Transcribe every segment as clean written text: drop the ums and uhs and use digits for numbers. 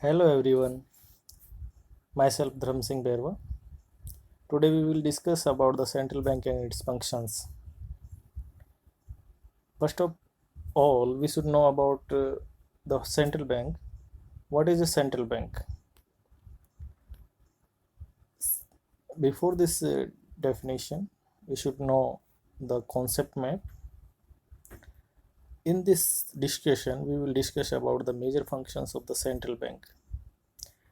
Hello everyone, myself Dhram Singh Berwa. Today we will discuss about the central bank and its functions. First of all, we should know about the central bank. What is a central bank? Before this definition, we should know the concept map. In this discussion, we will discuss about the major functions of the central bank,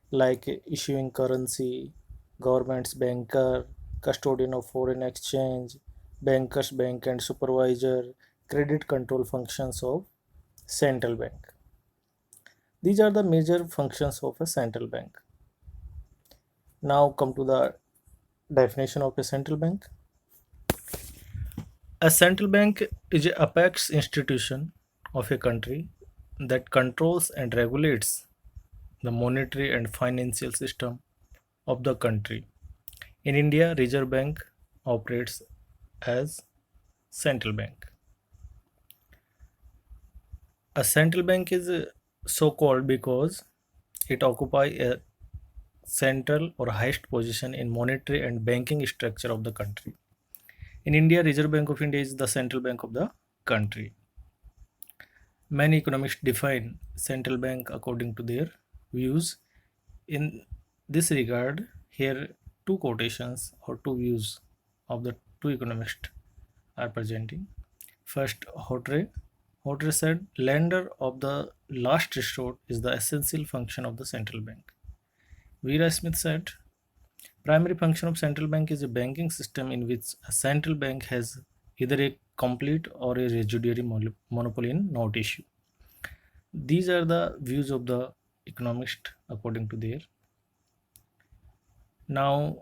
like issuing currency, government's banker, custodian of foreign exchange, banker's bank and supervisor, credit control functions of central bank. These are the major functions of a central bank. Now come to the definition of a central bank. A central bank is a apex institution of a country that controls and regulates the monetary and financial system of the country. In India, Reserve Bank operates as central bank. A central bank is so called because it occupies a central or highest position in monetary and banking structure of the country. In India, Reserve Bank of India is the central bank of the country. Many economists define central bank according to their views. In this regard, here two quotations or two views of the two economists are presenting. First, Hotre. Hotre said, lender of the last resort is the essential function of the central bank. Vera Smith said, primary function of central bank is a banking system in which a central bank has either a complete or a residuary monopoly in note issue. These are the views of the economist according to their. Now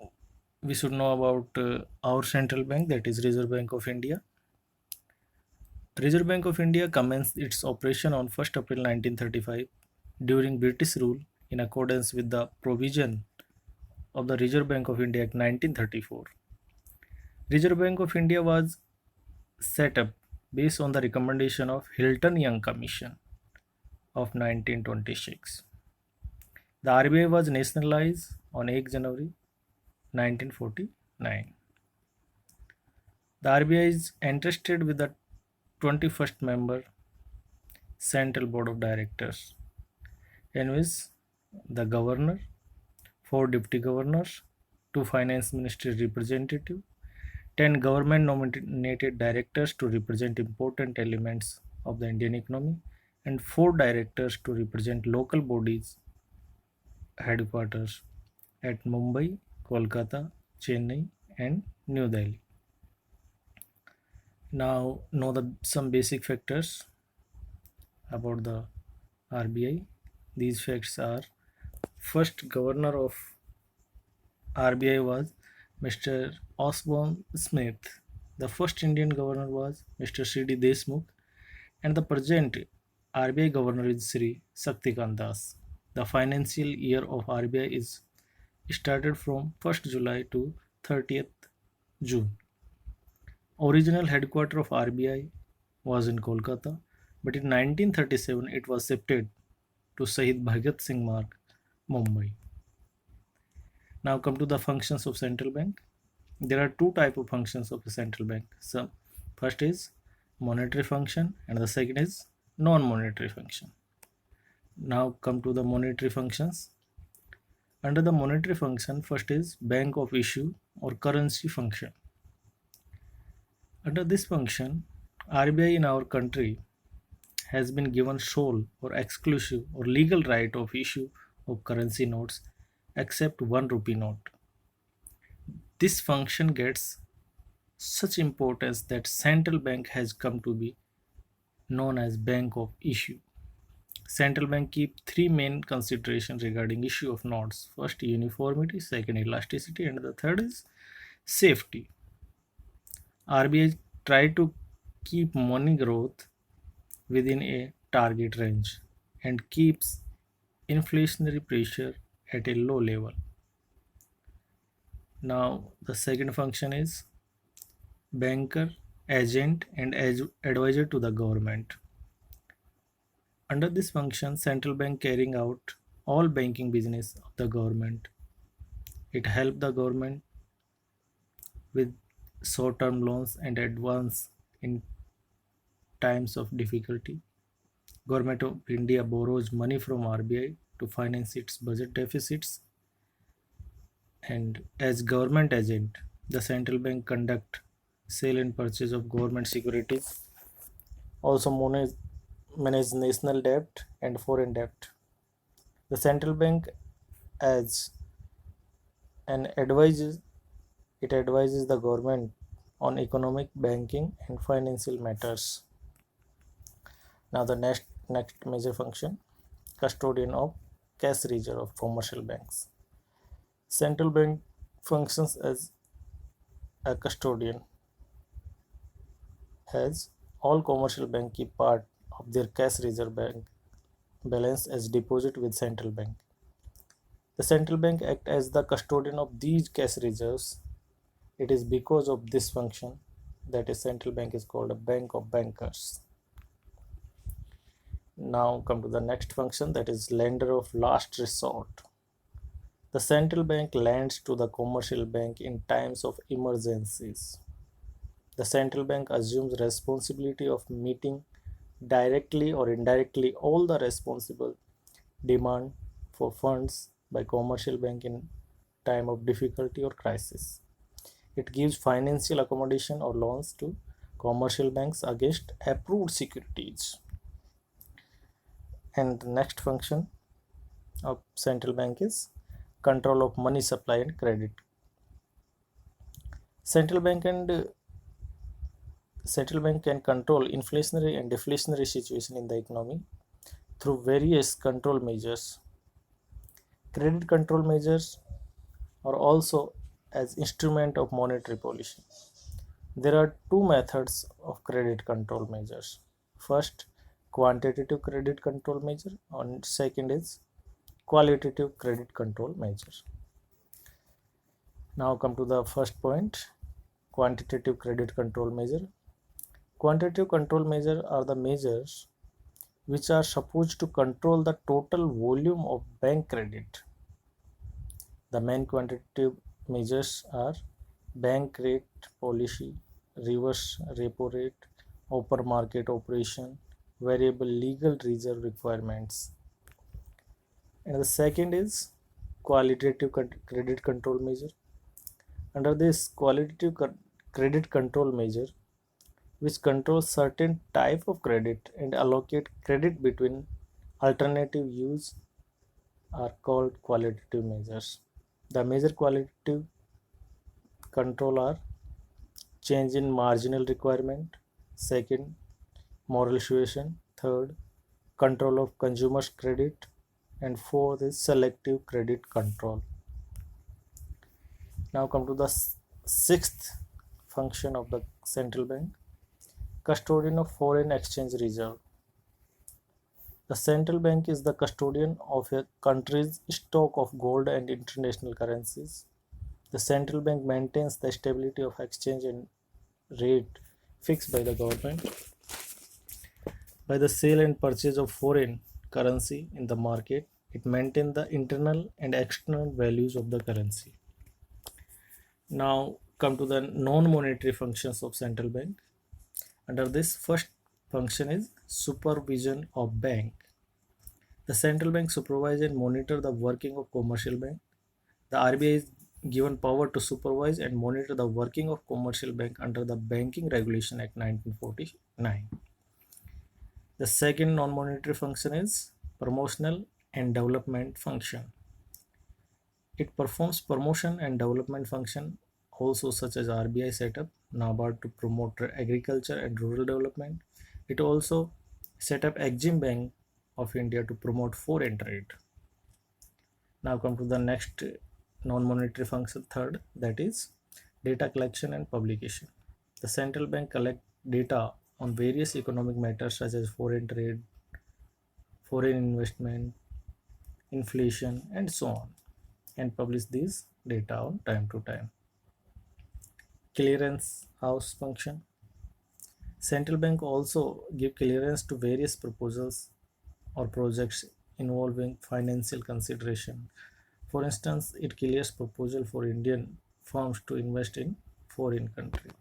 we should know about our central bank, that is Reserve Bank of India. Reserve Bank of India commenced its operation on 1st April 1935 during British rule in accordance with the provision of the Reserve Bank of India Act 1934. Reserve Bank of India was set up based on the recommendation of Hilton Young Commission of 1926. The RBI was nationalized on 8 January 1949. The RBI is entrusted with the 21st member Central Board of Directors, in which the governor, four deputy governors, two finance ministry representatives, 10 government nominated directors to represent important elements of the Indian economy, and four directors to represent local bodies headquarters at Mumbai, Kolkata, Chennai, and New Delhi. Now, know the some basic factors about the RBI. These facts are: first governor of RBI was Mr. Osborne Smith. The first Indian governor was Mr. C.D. Deshmukh, and the present RBI governor is Sri Shaktikant Das. The financial year of RBI is started from 1st July to 30th June. Original headquarters of RBI was in Kolkata, but in 1937 it was shifted to Shahid Bhagat Singh Marg, Mumbai. Now come to the functions of central bank. There are two type of functions of the central bank. So first is monetary function and the second is non-monetary function. Now come to the monetary functions. Under the monetary function, first is bank of issue or currency function. Under this function, RBI in our country has been given sole or exclusive or legal right of issue of currency notes except 1 rupee note. This function gets such importance that central bank has come to be known as bank of issue. Central bank keep three main considerations regarding issue of notes. First, uniformity, second, elasticity, and the third is safety. RBI try to keep money growth within a target range and keeps inflationary pressure at a low level. Now, the second function is banker, agent, and advisor to the government. Under this function, central bank carrying out all banking business of the government. It helped the government with short-term loans and advance in times of difficulty. Government of India borrows money from RBI to finance its budget deficits, and as government agent, the central bank conduct sale and purchase of government securities, also manage national debt and foreign debt. The central bank as an advises it advises the government on economic, banking, and financial matters. Now the next major function, custodian of cash reserve of commercial banks. Central bank functions as a custodian, as all commercial banks keep part of their cash reserve bank balance as deposit with central bank. The central bank act as the custodian of these cash reserves. It is because of this function that a central bank is called a bank of bankers. Now come to the next function, that is lender of last resort. The central bank lends to the commercial bank in times of emergencies. The central bank assumes responsibility of meeting directly or indirectly all the responsible demand for funds by commercial bank in time of difficulty or crisis. It gives financial accommodation or loans to commercial banks against approved securities. And the next function of central bank is control of money supply and credit. Central bank and central bank can control inflationary and deflationary situation in the economy through various control measures. Credit control measures are also as instrument of monetary policy. There are two methods of credit control measures. First, quantitative credit control measure, and second is qualitative credit control measure. Now come to the first point, quantitative credit control measure. Quantitative control measures are the measures which are supposed to control the total volume of bank credit. The main quantitative measures are bank rate policy, reverse repo rate, open market operation, variable legal reserve requirements. And the second is qualitative credit control measure. Under this qualitative credit control measure, which controls certain type of credit and allocate credit between alternative use, are called qualitative measures. The major qualitative control are change in marginal requirement, second moral suasion, third control of consumers credit, and fourth is selective credit control. Now come to the sixth function of the central bank, custodian of foreign exchange reserve. The central bank is the custodian of a country's stock of gold and international currencies. The central bank maintains the stability of exchange and rate fixed by the government. By the sale and purchase of foreign currency in the market, it maintains the internal and external values of the currency. Now come to the non-monetary functions of central bank. Under this, first function is supervision of bank. The central bank supervise and monitor the working of commercial bank. The RBI is given power to supervise and monitor the working of commercial bank under the Banking Regulation Act 1949. The second non-monetary function is promotional and development function. It performs promotion and development function also, such as RBI setup NABARD to promote agriculture and rural development. It also set up Exim Bank of India to promote foreign trade. Now come to the next non-monetary function, third, that is data collection and publication. The central bank collect data on various economic matters such as foreign trade, foreign investment, inflation, and so on, and publish these data on time to time. Clearance house function. Central bank also give clearance to various proposals or projects involving financial consideration. For instance, it clears proposal for Indian firms to invest in foreign country.